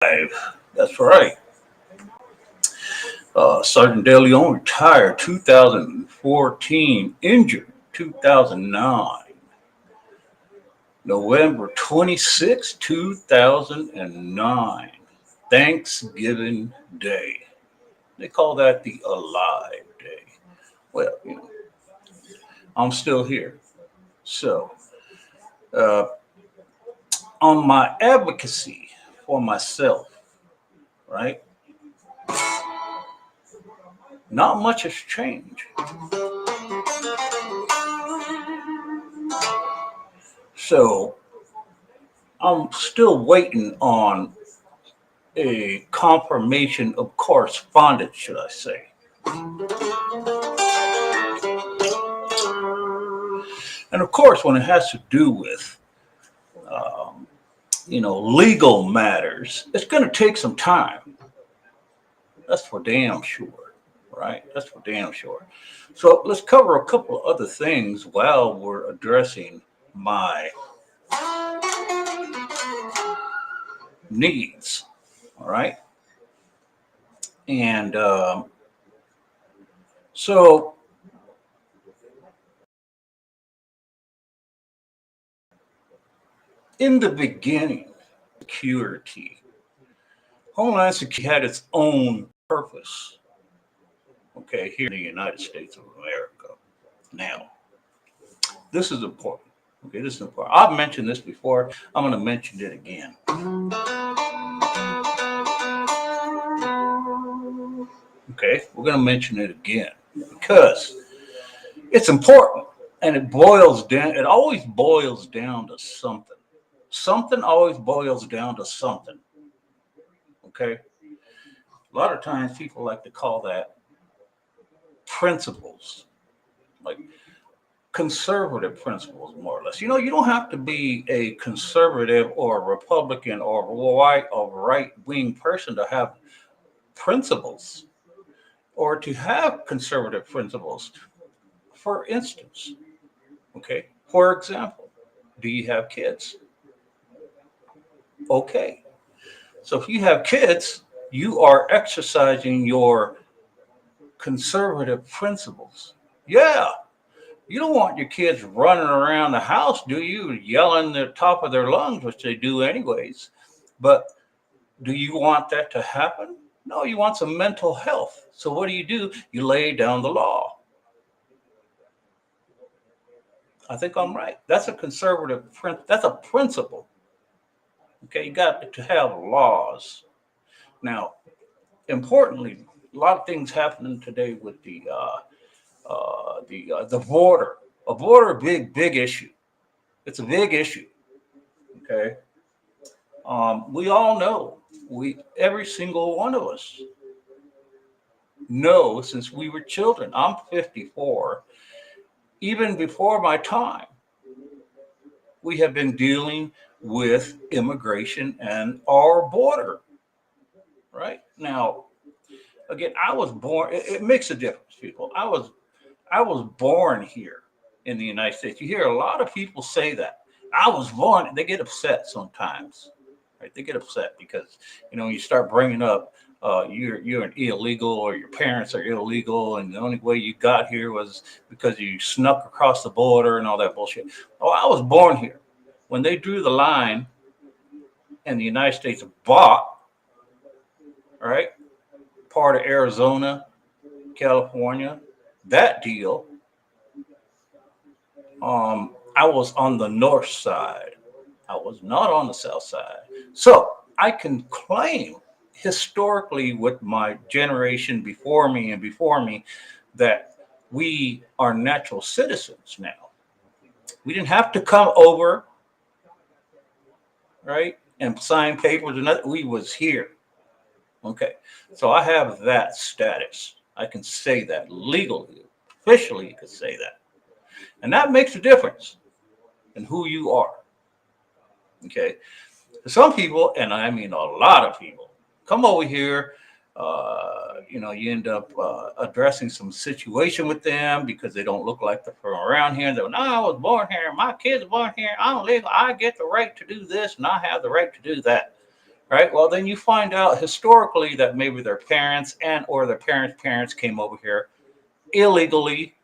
That's right. Sergeant De Leon retired 2014, injured 2009. November 26, 2009. Thanksgiving Day. They call that the Alive Day. Well, I'm still here. So, uh, on my advocacy for myself, right? Not much has changed. So, I'm still waiting on a confirmation of correspondence, should I say. And of course, when it has to do with, um, legal matters, it's going to take some time. That's for damn sure, right? That's for damn sure. So let's cover a couple of other things while we're addressing my needs, all right? And so in the beginning, security, Homeland Security had its own purpose, okay, here in the United States of America. Now, this is important. Okay, this is important. I've mentioned this before. I'm going to mention it again. Okay, we're going to mention it again because it's important and it boils down, it always boils down to something. Something always boils down to something. Okay, a lot of times people like to call that principles, like conservative principles, more or less. You don't have to be a conservative or a Republican or right wing person to have principles or to have conservative principles. For instance, okay, for example, do you have kids? Okay, so if you have kids, you are exercising your conservative principles. Yeah, you don't want your kids running around the house, do you? Yelling the top of their lungs, which they do anyways. But do you want that to happen? No, you want some mental health. So what do? You lay down the law. I think I'm right. That's a conservative, that's a principle. Okay, you got to have laws. Now, importantly, a lot of things happening today with the border. A border, big issue. It's a big issue. Okay, we all know. Every single one of us know since we were children. I'm 54. Even before my time, we have been dealing with immigration and our border. Right now, again, I was born. It makes a difference, people. I was born here in the United States. You hear a lot of people say that. I was born. They get upset sometimes, right? They get upset because when you start bringing up you're an illegal or your parents are illegal, and the only way you got here was because you snuck across the border and all that bullshit. Oh, I was born here. When they drew the line and the United States bought, right, part of Arizona, California, that deal, I was on the north side. I was not on the south side. So I can claim historically with my generation before me that we are natural citizens now. We didn't have to come over, right, and sign papers and nothing. We was here. Okay. So I have that status. I can say that legally, officially, you could say that. And that makes a difference in who you are. Okay. Some people, and I mean a lot of people, come over here. You end up addressing some situation with them because they don't look like they're from around here. They're, no, I was born here. My kids are born here. I'm legal. I get the right to do this, and I have the right to do that. right? Well, then you find out historically that maybe their parents and or their parents' came over here illegally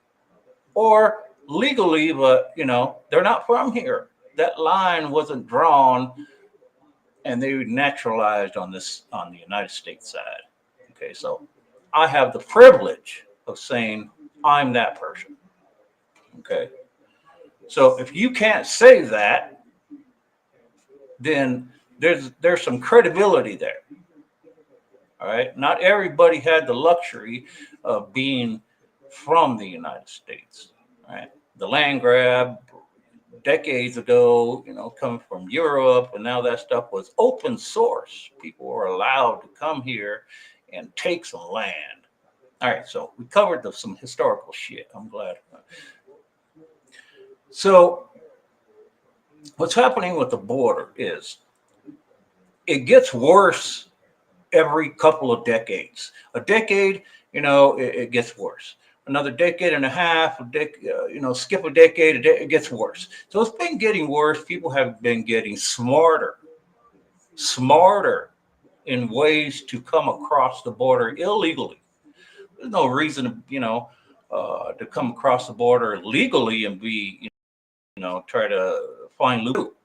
or legally, but they're not from here. That line wasn't drawn, and they naturalized on the United States side. Okay, so I have the privilege of saying I'm that person. Okay, so if you can't say that, then there's some credibility there. All right, not everybody had the luxury of being from the United States. All right, the land grab decades ago, coming from Europe, and now that stuff was open source. People were allowed to come here and take some land. All right, so we covered some historical shit. I'm glad. So what's happening with the border is it gets worse every couple of decades. A decade, it gets worse. Another decade and a half, skip a decade, it gets worse. So it's been getting worse. People have been getting smarter in ways to come across the border illegally. There's no reason to come across the border legally and be, try to find loot.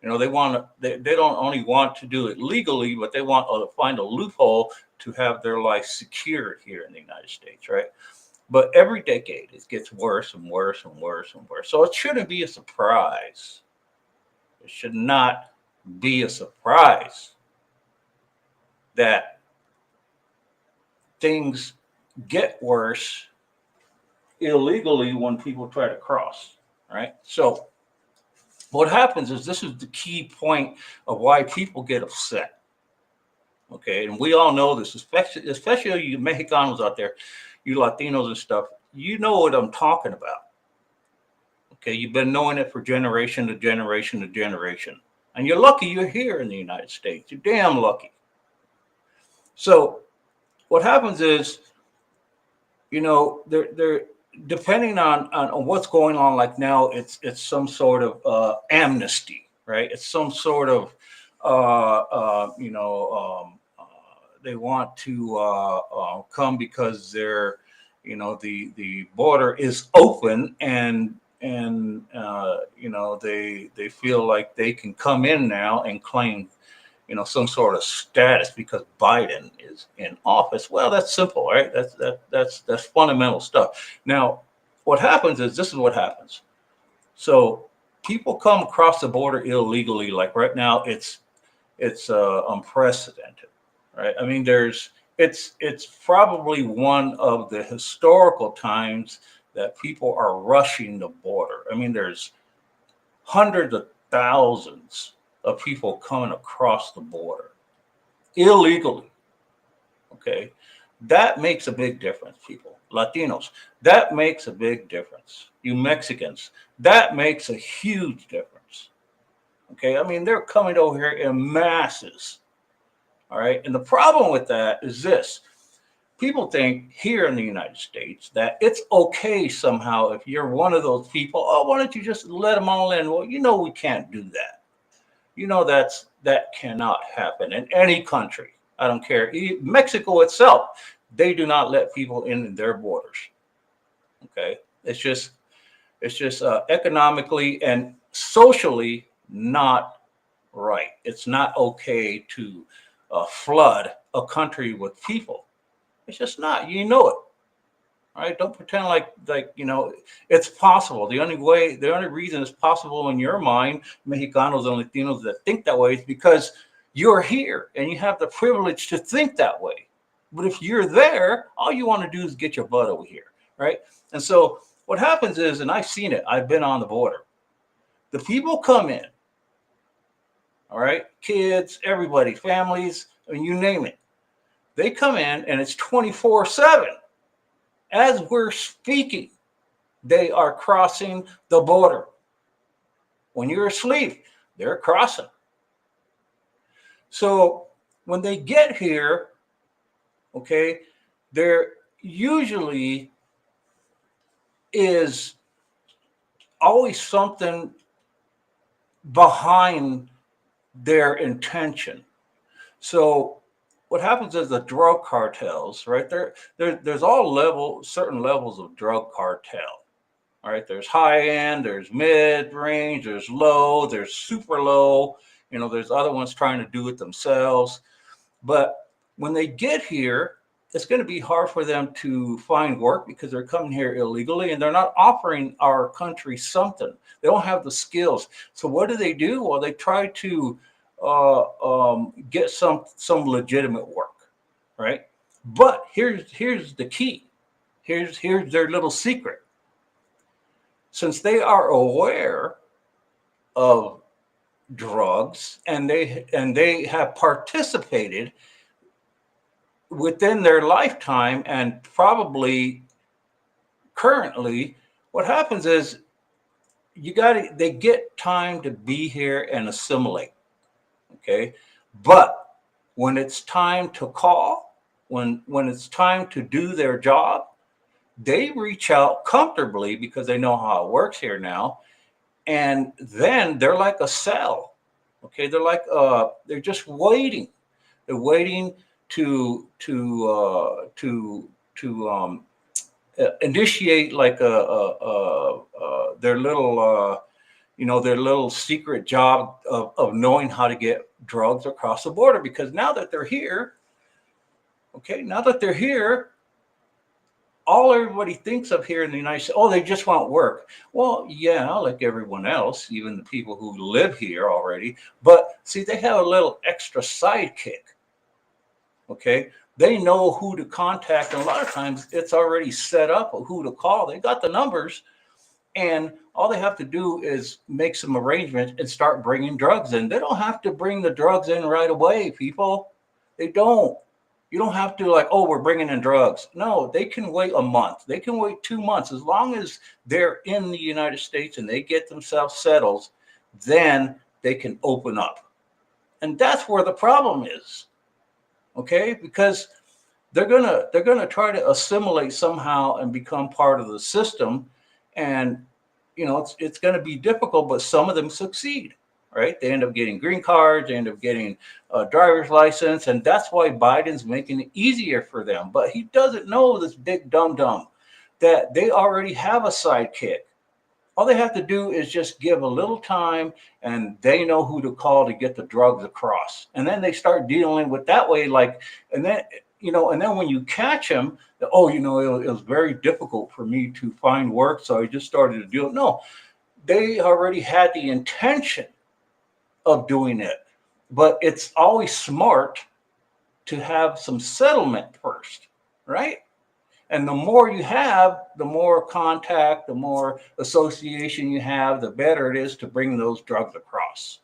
They don't only want to do it legally, but they want to find a loophole to have their life secured here in the United States, right? But every decade it gets worse and worse and worse and worse. So it shouldn't be a surprise. It should not be a surprise that things get worse illegally when people try to cross, right? So what happens is this is the key point of why people get upset. Okay, and we all know this, especially you Mexicanos out there, you Latinos and stuff. You know what I'm talking about. Okay, you've been knowing it for generation to generation to generation, and you're lucky you're here in the United States. You're damn lucky. So what happens is, they're depending on what's going on. Like now, it's some sort of amnesty, right? It's some sort of they want to come because they're the border is open, and they feel like they can come in now and claim some sort of status because Biden is in office. Well, that's simple, right? That's fundamental stuff. Now, what happens is this is what happens. So people come across the border illegally. Like right now, it's unprecedented, right? I mean, it's probably one of the historical times that people are rushing the border. I mean, there's hundreds of thousands of people coming across the border illegally. Okay, that makes a big difference. People, Latinos, that makes a big difference. You Mexicans, that makes a huge difference. Okay, I mean, they're coming over here in masses. All right, and the problem with that is this: people think here in the United States that it's okay somehow if you're one of those people. Oh, why don't you just let them all in? Well, we can't do that. That cannot happen in any country. I don't care. Mexico itself, they do not let people in their borders. Okay, it's just economically and socially not right. It's not okay to flood a country with people. It's just not. You know it. All right, don't pretend like it's possible. The only reason it's possible in your mind, Mexicanos and Latinos that think that way, is because you're here and you have the privilege to think that way. But if you're there, all you want to do is get your butt over here, right? And so what happens is, and I've seen it, I've been on the border. The people come in, all right, kids, everybody, families, I mean, you name it. They come in and it's 24/7. As we're speaking, they are crossing the border. When you're asleep, they're crossing. So when they get here, okay, there usually is always something behind their intention. So what happens is the drug cartels, right? There's certain levels of drug cartel. All right, there's high end, there's mid range, there's low, there's super low. There's other ones trying to do it themselves. But when they get here, it's going to be hard for them to find work because they're coming here illegally and they're not offering our country something. They don't have the skills. So what do? Well, they try to get some legitimate work, right? But here's the key. Here's their little secret. Since they are aware of drugs and they have participated within their lifetime and probably currently, what happens is they get time to be here and assimilate. Okay. But when it's time to call, when it's time to do their job, they reach out comfortably because they know how it works here now. And then they're like a cell. Okay. They're just waiting. They're waiting to initiate like their little their little secret job of knowing how to get drugs across the border, because now that they're here, all everybody thinks of here in the United States, oh, they just want work. Well, yeah, like everyone else, even the people who live here already. But see, they have a little extra sidekick. Okay, they know who to contact, and a lot of times it's already set up of who to call. They got the numbers, and all they have to do is make some arrangements and start bringing drugs in. They don't have to bring the drugs in right away, people. They don't. You don't have to like, oh, we're bringing in drugs. No, they can wait a month. They can wait 2 months. As long as they're in the United States and they get themselves settled, then they can open up. And that's where the problem is. Okay, because they're gonna try to assimilate somehow and become part of the system, and it's going to be difficult. But some of them succeed, right? They end up getting green cards, they end up getting a driver's license, and that's why Biden's making it easier for them. But he doesn't know, this big dum dum, that they already have a sidekick. All they have to do is just give a little time, and they know who to call to get the drugs across. And then they start dealing with that way. And then when you catch them, it was very difficult for me to find work, so I just started to do it. No, they already had the intention of doing it. But it's always smart to have some settlement first, right? And the more you have, the more contact, the more association you have, the better it is to bring those drugs across.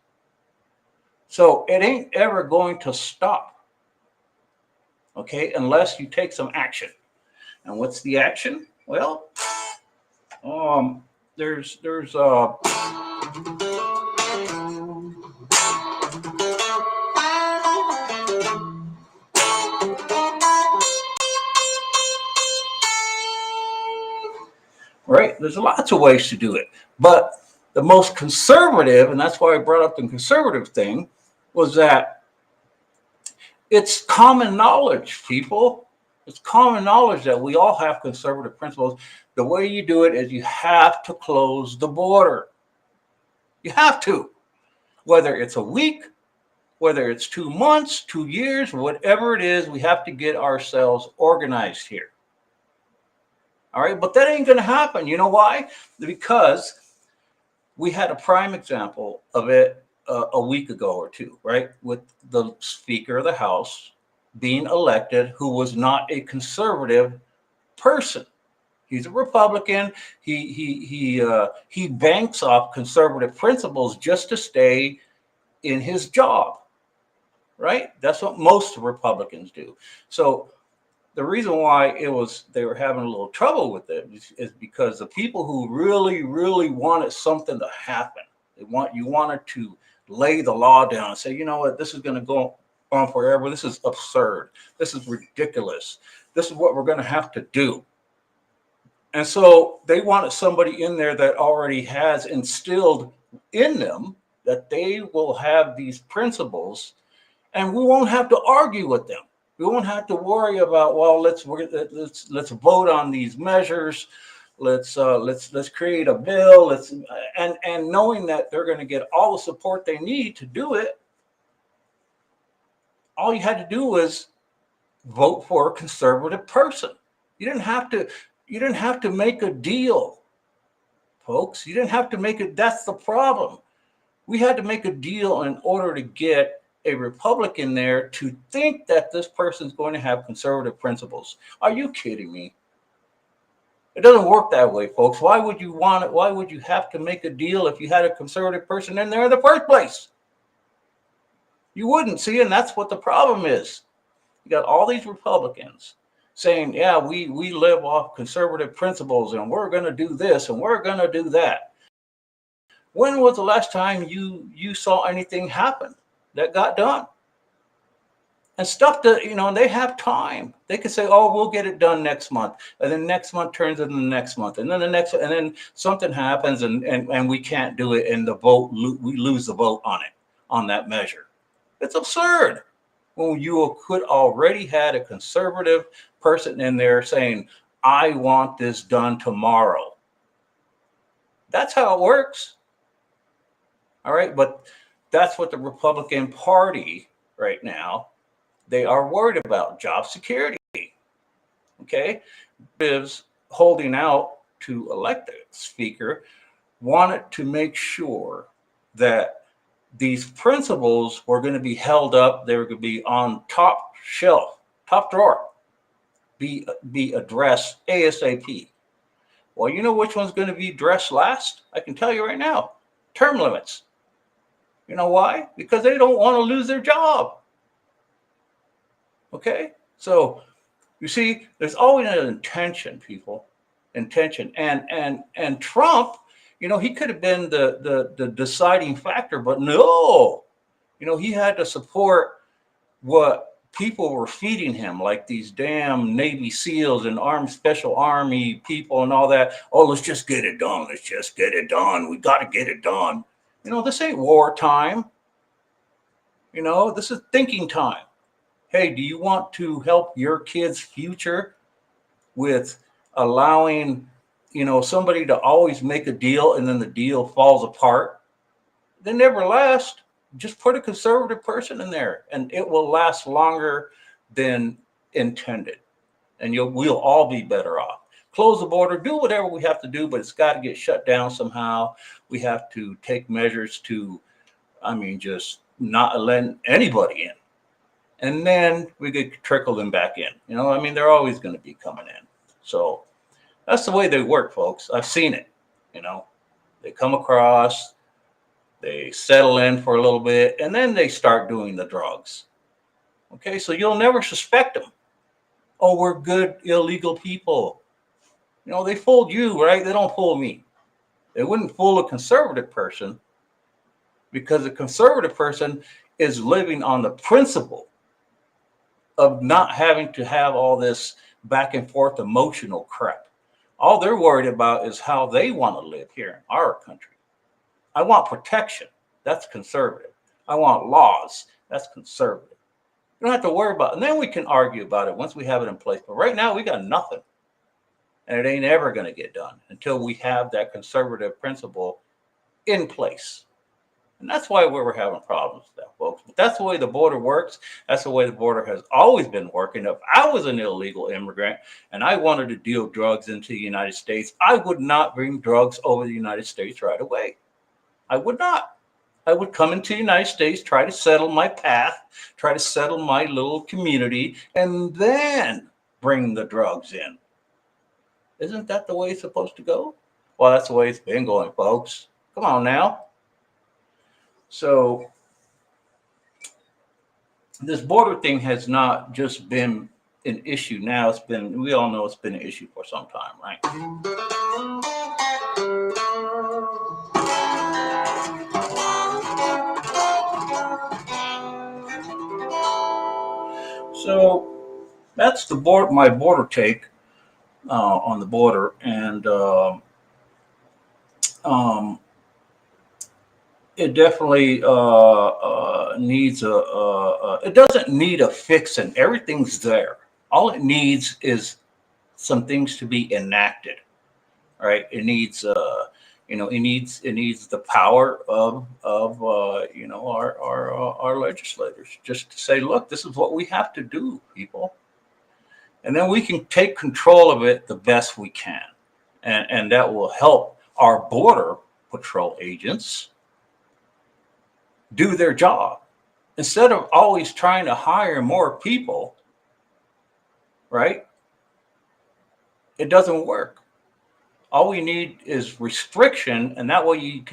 So it ain't ever going to stop, okay, unless you take some action. And what's the action? Well, there's right? There's lots of ways to do it. But the most conservative, and that's why I brought up the conservative thing, was that it's common knowledge, people. It's common knowledge that we all have conservative principles. The way you do it is you have to close the border. You have to. Whether it's a week, whether it's 2 months, 2 years, whatever it is, we have to get ourselves organized here. All right, but that ain't going to happen. You know why? Because we had a prime example of it a week ago or two, right? With the Speaker of the House being elected, who was not a conservative person. He's a Republican. He banks off conservative principles just to stay in his job, right? That's what most Republicans do. So the reason why they were having a little trouble with it is because the people who really, really wanted something to happen, you wanted to lay the law down and say, you know what, this is going to go on forever. This is absurd. This is ridiculous. This is what we're going to have to do. And so they wanted somebody in there that already has instilled in them that they will have these principles and we won't have to argue with them. We won't have to worry about, well, let's vote on these measures. Let's create a bill. And knowing that they're going to get all the support they need to do it. All you had to do was vote for a conservative person. You didn't have to make a deal, folks. You didn't have to make it. That's the problem. We had to make a deal in order to get a Republican there to think that this person's going to have conservative principles. Are you kidding me? It doesn't work that way, folks. Why would you want it? Why would you have to make a deal if you had a conservative person in there in the first place? You wouldn't, see, and that's what the problem is. You got all these Republicans saying, yeah, we live off conservative principles and we're going to do this and we're going to do that. When was the last time you saw anything happen that got done? And stuff that, and they have time. They could say, oh, we'll get it done next month. And then next month turns into the next month. And then the next, and then something happens and we can't do it. And we lose the vote on it, on that measure. It's absurd. When you could already had a conservative person in there saying, I want this done tomorrow. That's how it works. All right. But that's what the Republican Party right now, they are worried about, job security. Okay. Is holding out to elect a speaker, wanted to make sure that these principles were going to be held up. They were going to be on top shelf, top drawer, be addressed ASAP. Well, you know which one's going to be addressed last? I can tell you right now, term limits. You know why? Because they don't want to lose their job. Okay? So you see, there's always an intention, people. Intention. And Trump, he could have been the deciding factor, but no. He had to support what people were feeding him, like these damn Navy SEALs and armed special army people and all that. Oh, let's just get it done. Let's just get it done. We got to get it done. This ain't wartime. This is thinking time. Hey, do you want to help your kid's future with allowing, somebody to always make a deal and then the deal falls apart? They never last. Just put a conservative person in there and it will last longer than intended. And we'll all be better off. Close the border, do whatever we have to do, but it's got to get shut down somehow. We have to take measures to, just not let anybody in. And then we could trickle them back in. They're always going to be coming in. So that's the way they work, folks. I've seen it. They come across, they settle in for a little bit, and then they start doing the drugs. Okay, so you'll never suspect them. Oh, we're good, illegal people. They fooled you, right? They don't fool me. They wouldn't fool a conservative person because a conservative person is living on the principle of not having to have all this back and forth emotional crap. All they're worried about is how they want to live here in our country. I want protection. That's conservative. I want laws. That's conservative. You don't have to worry about it. And then we can argue about it once we have it in place. But right now we got nothing. And it ain't ever going to get done until we have that conservative principle in place. And that's why we're having problems with that, folks. But that's the way the border works. That's the way the border has always been working. If I was an illegal immigrant and I wanted to deal drugs into the United States, I would not bring drugs over the United States right away. I would not. I would come into the United States, try to settle my path, try to settle my little community, and then bring the drugs in. Isn't that the way it's supposed to go? Well, that's the way it's been going, folks. Come on now. So this border thing has not just been an issue now. We all know it's been an issue for some time, right? So that's my border take on the border. And it definitely it doesn't need a fix, and everything's there. All it needs is some things to be enacted, right? It needs it needs the power of our legislators just to say, look, this is what we have to do, people, and then we can take control of it the best we can, and that will help our border patrol agents do their job instead of always trying to hire more people, right? It doesn't work. All we need is restriction, and that way you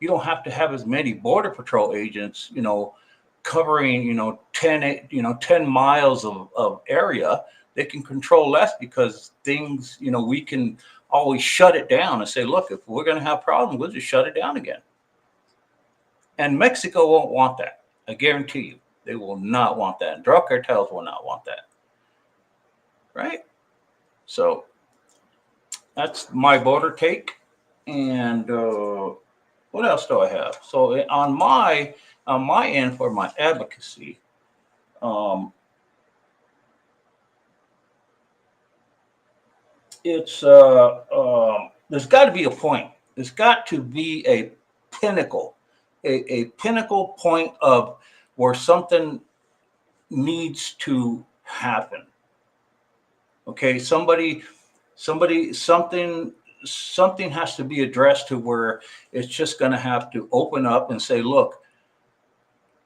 don't have to have as many border patrol agents, covering 10 miles of area. They can control less because things, we can always shut it down and say, look, if we're going to have problems, we'll just shut it down again. And Mexico won't want that. I guarantee you, they will not want that. And drug cartels will not want that, right? So that's my border take. And what else do I have? So on my end for my advocacy, it's there's got to be a point. There's got to be a pinnacle, a pinnacle point of where something needs to happen. Okay, something has to be addressed to where it's just going to have to open up and say, look,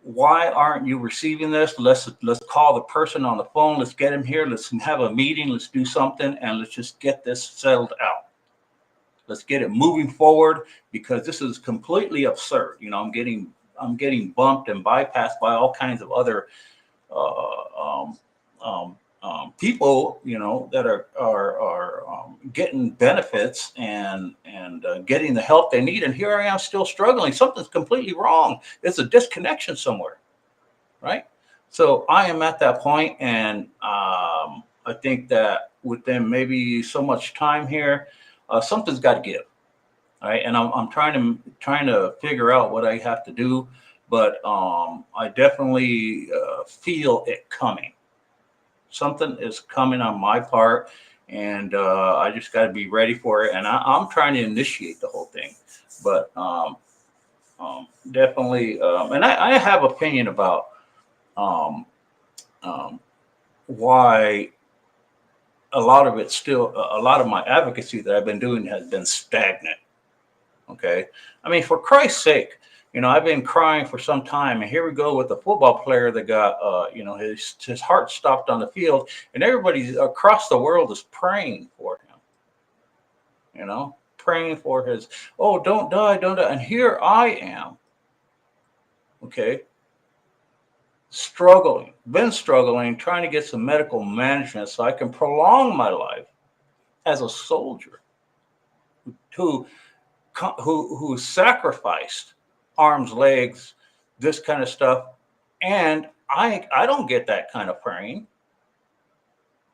why aren't you receiving this? Let's call the person on the phone. Let's get him here. Let's have a meeting. Let's do something, and let's just get this settled out. Let's get it moving forward, because this is completely absurd. I'm getting bumped and bypassed by all kinds of other people, that are getting benefits and getting the help they need. And here I am still struggling. Something's completely wrong. There's a disconnection somewhere, right? So I am at that point, and I think that within maybe so much time here, something's got to give, right? And I'm trying to figure out what I have to do, but I definitely feel it coming. Something is coming on my part, and I just got to be ready for it. And I'm trying to initiate the whole thing, but definitely. And I have opinion about why a lot of my advocacy that I've been doing has been stagnant. Okay, I mean, for Christ's sake. I've been crying for some time, and here we go with a football player that got, his heart stopped on the field, and everybody across the world is praying for him, praying for his, oh, don't die. And here I am, okay, been struggling, trying to get some medical management so I can prolong my life as a soldier who sacrificed arms, legs, this kind of stuff. And I don't get that kind of praying.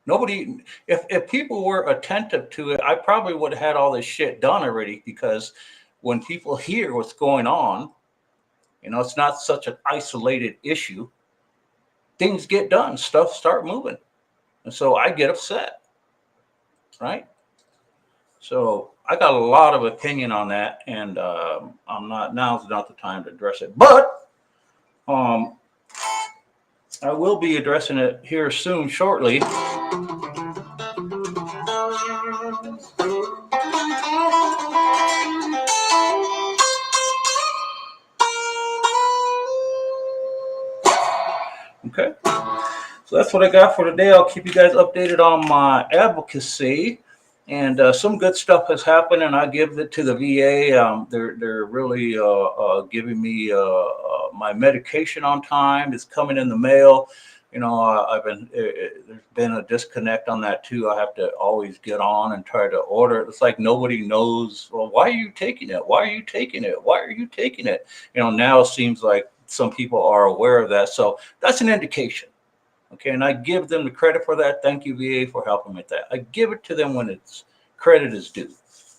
Nobody, if people were attentive to it, I probably would have had all this shit done already, because when people hear what's going on, it's not such an isolated issue. Things get done, stuff start moving. And so I get upset, right? So I got a lot of opinion on that, and now's not the time to address it. But I will be addressing it here soon, shortly. Okay. So that's what I got for today. I'll keep you guys updated on my advocacy. And some good stuff has happened, and I give it to the VA. They're really giving me my medication on time. It's coming in the mail. There's been a disconnect on that too. I have to always get on and try to order it. It's like nobody knows. Well, why are you taking it? Why are you taking it? Why are you taking it? Now it seems like some people are aware of that. So that's an indication. Okay, and I give them the credit for that. Thank you, VA, for helping with that. I give it to them when it's credit is due.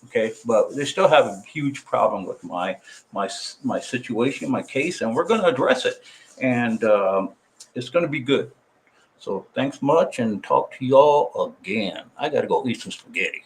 Okay, but they still have a huge problem with my situation, my case, and we're going to address it. and it's going to be good. So thanks much, and talk to y'all again. I got to go eat some spaghetti.